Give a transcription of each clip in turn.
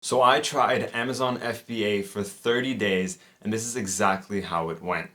So I tried Amazon FBA for 30 days, and this is exactly how it went.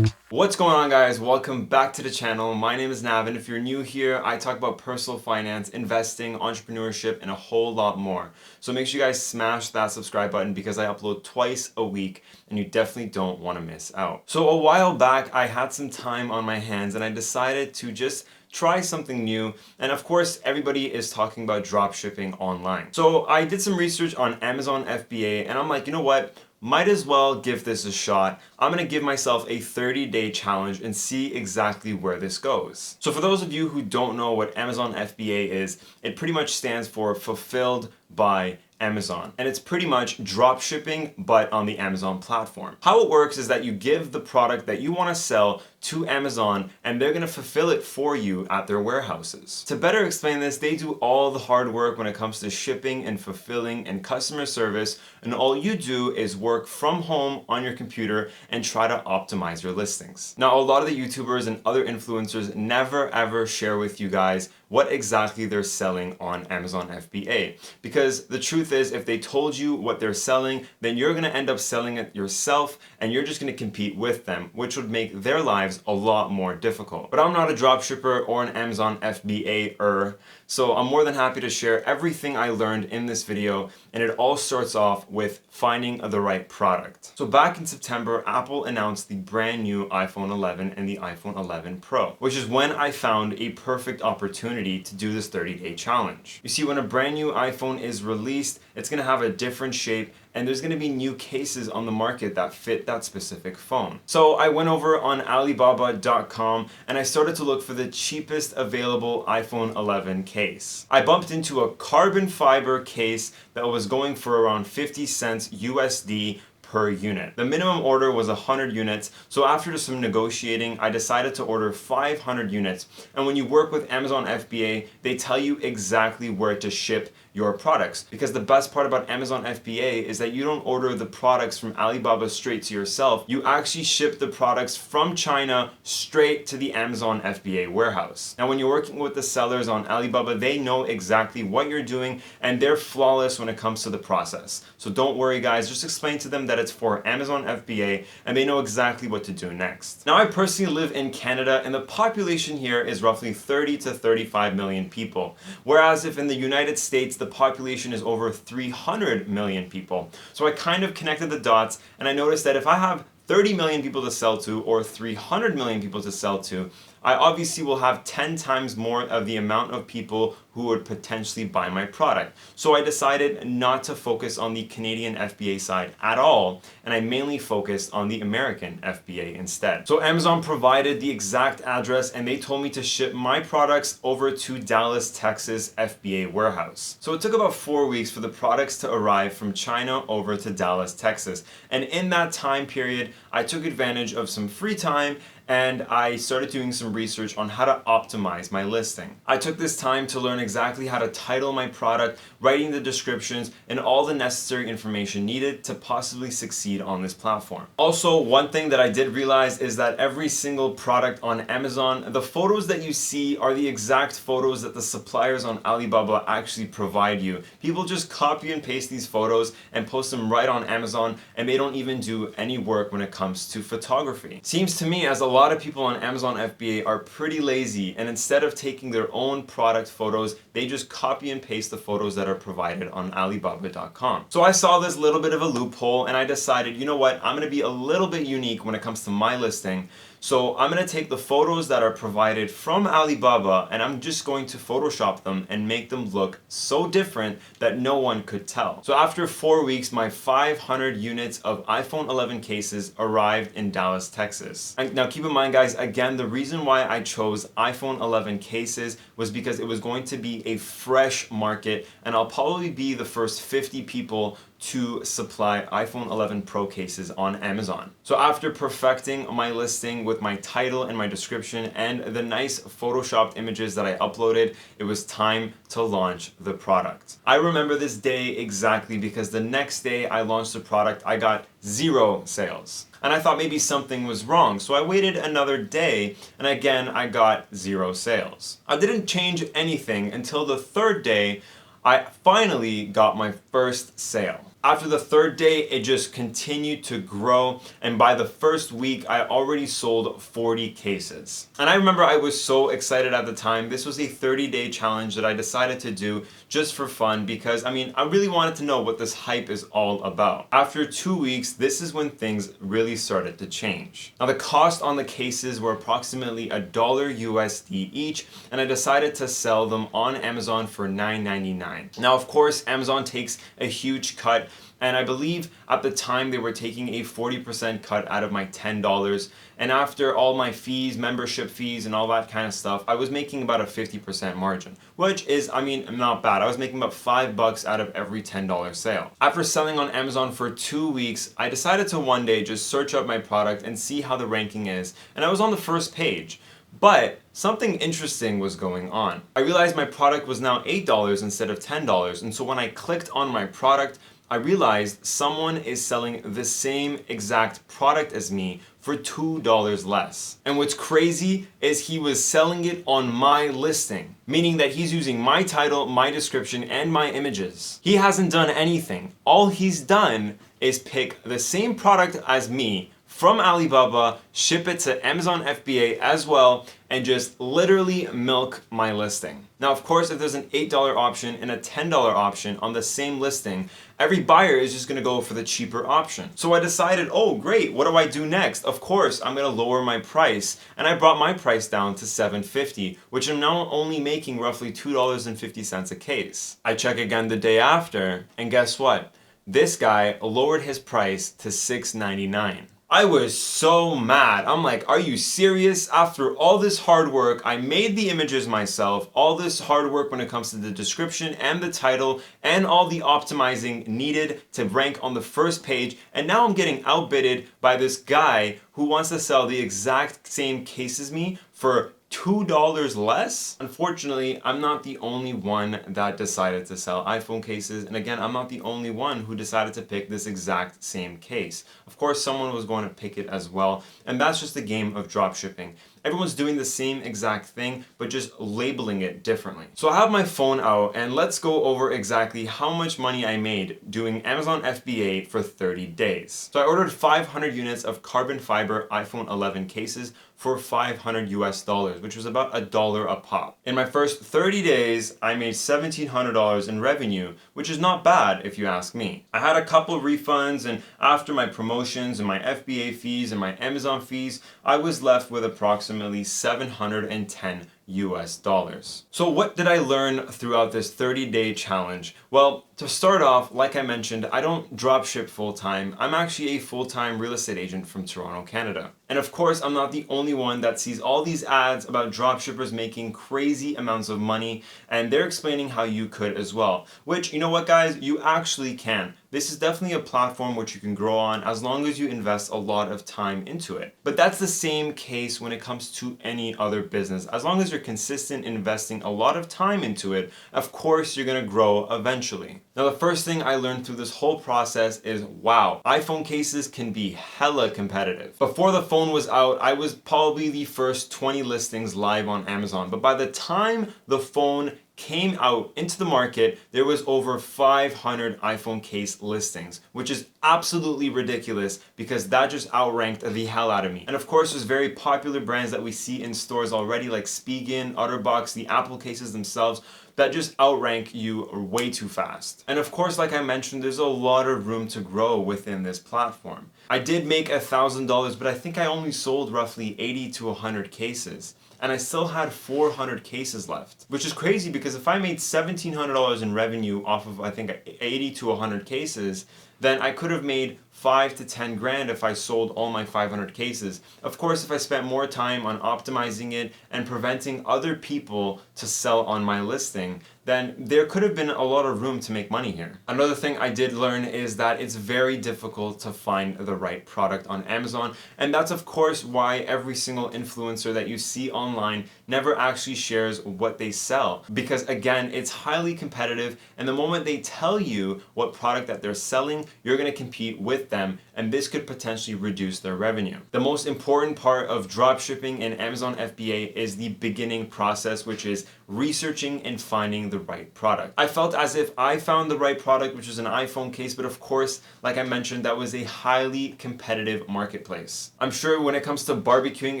What's going on, guys? Welcome back to the channel. My name is Navid. If you're new here, I talk about personal finance, investing, entrepreneurship, and a whole lot more. So make sure you guys smash that subscribe button because I upload twice a week and you definitely don't want to miss out. So a while back, I had some time on my hands and I decided to just try something new. And of course, everybody is talking about drop shipping online. So I did some research on Amazon FBA and I'm like, you know what? Might as well give this a shot. I'm gonna give myself a 30-day challenge and see exactly where this goes. So for those of you who don't know what Amazon FBA is, it pretty much stands for Fulfilled by Amazon. And it's pretty much drop shipping, but on the Amazon platform. How it works is that you give the product that you want to sell to Amazon and they're going to fulfill it for you at their warehouses. To better explain this, they do all the hard work when it comes to shipping and fulfilling and customer service, and all you do is work from home on your computer and try to optimize your listings. Now, a lot of the YouTubers and other influencers never ever share with you guys what exactly they're selling on Amazon FBA. Because the truth is, if they told you what they're selling, then you're gonna end up selling it yourself and you're just gonna compete with them, which would make their lives a lot more difficult. But I'm not a dropshipper or an Amazon FBA-er, so I'm more than happy to share everything I learned in this video, and it all starts off with finding the right product. So back in September, Apple announced the brand new iPhone 11 and the iPhone 11 Pro, which is when I found a perfect opportunity to do this 30-day challenge. You see, when a brand new iPhone is released, it's gonna have a different shape and there's gonna be new cases on the market that fit that specific phone. So I went over on Alibaba.com and I started to look for the cheapest available iPhone 11 case. I bumped into a carbon fiber case that was going for around 50 cents USD per unit. The minimum order was 100 units, so after some negotiating, I decided to order 500 units. And when you work with Amazon FBA, they tell you exactly where to ship your products. Because the best part about Amazon FBA is that you don't order the products from Alibaba straight to yourself. You actually ship the products from China straight to the Amazon FBA warehouse. Now, when you're working with the sellers on Alibaba, they know exactly what you're doing and they're flawless when it comes to the process. So don't worry, guys, just explain to them that it's for Amazon FBA and they know exactly what to do next. Now, I personally live in Canada and the population here is roughly 30 to 35 million people. Whereas if in the United States, the population is over 300 million people. So I kind of connected the dots and I noticed that if I have 30 million people to sell to or 300 million people to sell to, I obviously will have 10 times more of the amount of people who would potentially buy my product. So I decided not to focus on the Canadian FBA side at all, and I mainly focused on the American FBA instead. So Amazon provided the exact address and they told me to ship my products over to Dallas, Texas FBA warehouse. So it took about 4 weeks for the products to arrive from China over to Dallas, Texas. And in that time period, I took advantage of some free time and I started doing some research on how to optimize my listing. I took this time to learn exactly how to title my product, writing the descriptions, and all the necessary information needed to possibly succeed on this platform. Also, one thing that I did realize is that every single product on Amazon, the photos that you see are the exact photos that the suppliers on Alibaba actually provide you. People just copy and paste these photos and post them right on Amazon, and they don't even do any work when it comes to photography. Seems to me as a lot of people on Amazon FBA are pretty lazy, and instead of taking their own product photos, they just copy and paste the photos that are provided on Alibaba.com. So I saw this little bit of a loophole and I decided, you know what, I'm gonna be a little bit unique when it comes to my listing. So I'm gonna take the photos that are provided from Alibaba and I'm just going to Photoshop them and make them look so different that no one could tell. So after 4 weeks, my 500 units of iPhone 11 cases arrived in Dallas, Texas. And now keep in mind, guys, again, the reason why I chose iPhone 11 cases was because it was going to be a fresh market and I'll probably be the first 50 people to supply iPhone 11 Pro cases on Amazon. So after perfecting my listing with my title and my description and the nice photoshopped images that I uploaded, it was time to launch the product. I remember this day exactly because the next day I launched the product, I got 0 sales. And I thought maybe something was wrong, so I waited another day, and again I got 0 sales. I didn't change anything until the third day. I finally got my first sale. After the third day, it just continued to grow, and by the first week, I already sold 40 cases. And I remember I was so excited at the time. This was a 30-day challenge that I decided to do just for fun because, I really wanted to know what this hype is all about. After 2 weeks, this is when things really started to change. Now, the cost on the cases were approximately $1 USD each, and I decided to sell them on Amazon for $9.99. Now, of course, Amazon takes a huge cut, and I believe at the time they were taking a 40% cut out of my $10. And after all my fees, membership fees, and all that kind of stuff, I was making about a 50% margin, which is, not bad. I was making about $5 out of every $10 sale. After selling on Amazon for 2 weeks, I decided to one day just search up my product and see how the ranking is. And I was on the first page. But something interesting was going on. I realized my product was now $8 instead of $10. And so when I clicked on my product, I realized someone is selling the same exact product as me for $2 less. And what's crazy is he was selling it on my listing, meaning that he's using my title, my description, and my images. He hasn't done anything. All he's done is pick the same product as me from Alibaba, ship it to Amazon FBA as well, and just literally milk my listing. Now, of course, if there's an $8 option and a $10 option on the same listing, every buyer is just gonna go for the cheaper option. So I decided, oh great, what do I do next? Of course, I'm gonna lower my price, and I brought my price down to $7.50, which I'm now only making roughly $2.50 a case. I check again the day after, and guess what? This guy lowered his price to $6.99. I was so mad. I'm like, are you serious? After all this hard work, I made the images myself, all this hard work when it comes to the description and the title and all the optimizing needed to rank on the first page, and now I'm getting outbidded by this guy who wants to sell the exact same case as me for $2 less? Unfortunately, I'm not the only one that decided to sell iPhone cases, and again, I'm not the only one who decided to pick this exact same case. Of course, someone was going to pick it as well, and that's just the game of dropshipping. Everyone's doing the same exact thing, but just labeling it differently. So I have my phone out, and let's go over exactly how much money I made doing Amazon FBA for 30 days. So I ordered 500 units of carbon fiber iPhone 11 cases for $500 US, which was about $1 a pop. In my first 30 days, I made $1,700 in revenue, which is not bad if you ask me. I had a couple refunds, and after my promotions and my FBA fees and my Amazon fees, I was left with approximately $710 US. So what did I learn throughout this 30-day challenge? Well, to start off, like I mentioned, I don't dropship full-time. I'm actually a full-time real estate agent from Toronto, Canada. And of course, I'm not the only one that sees all these ads about dropshippers making crazy amounts of money, and they're explaining how you could as well. Which, you know what guys, you actually can. This is definitely a platform which you can grow on as long as you invest a lot of time into it. But that's the same case when it comes to any other business. As long as you're consistent investing a lot of time into it, of course you're gonna grow eventually. Now the first thing I learned through this whole process is, wow, iPhone cases can be hella competitive. Before the phone was out, I was probably the first 20 listings live on Amazon. But by the time the phone came out into the market, there was over 500 iPhone case listings, which is absolutely ridiculous because that just outranked the hell out of me. And of course, there's very popular brands that we see in stores already, like Spigen, Otterbox, the Apple cases themselves, that just outrank you way too fast. And of course, like I mentioned, there's a lot of room to grow within this platform. I did make $1,000, but I think I only sold roughly 80 to 100 cases. And I still had 400 cases left, which is crazy because if I made $1,700 in revenue off of, I think, 80 to 100 cases, then I could have made 5 to 10 grand if I sold all my 500 cases. Of course, if I spent more time on optimizing it and preventing other people to sell on my listing, then there could have been a lot of room to make money here. Another thing I did learn is that it's very difficult to find the right product on Amazon, and that's of course why every single influencer that you see online never actually shares what they sell, because again, it's highly competitive, and the moment they tell you what product that they're selling, you're going to compete with them, and this could potentially reduce their revenue. The most important part of dropshipping and Amazon FBA is the beginning process, which is researching and finding the right product. I felt as if I found the right product, which was an iPhone case, but of course, like I mentioned, that was a highly competitive marketplace. I'm sure when it comes to barbecuing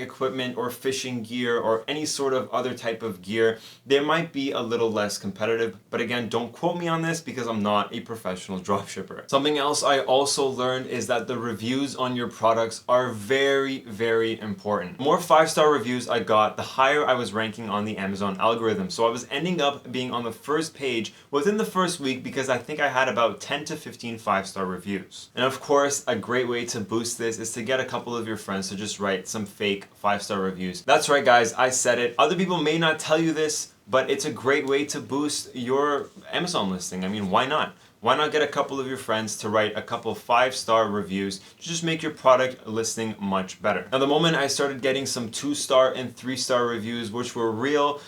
equipment or fishing gear or any sort of other type of gear, they might be a little less competitive, but again, don't quote me on this because I'm not a professional dropshipper. Something else I also learned is that the reviews on your products are very, very important. The more 5-star reviews I got, the higher I was ranking on the Amazon algorithm. So I was ending up being on the first page within the first week because I think I had about 10 to 15 5-star reviews. And of course, a great way to boost this is to get a couple of your friends to just write some fake 5-star reviews. That's right, guys, I said it. Other people may not tell you this, but it's a great way to boost your Amazon listing. I mean, why not? Why not get a couple of your friends to write a couple 5-star reviews to just make your product listing much better? Now, the moment I started getting some 2-star and 3-star reviews, which were real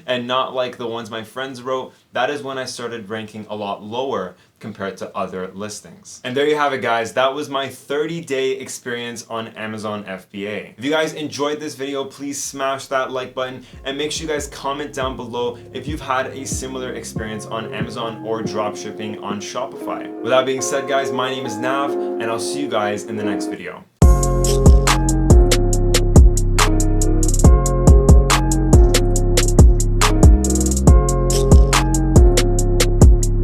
and not like the ones my friends wrote, that is when I started ranking a lot lower compared to other listings. And there you have it, guys. That was my 30-day experience on Amazon FBA. If you guys enjoyed this video, please smash that like button and make sure you guys comment down below if you've had a similar experience on Amazon or dropshipping on Shopify. With that being said, guys, my name is Nav, and I'll see you guys in the next video.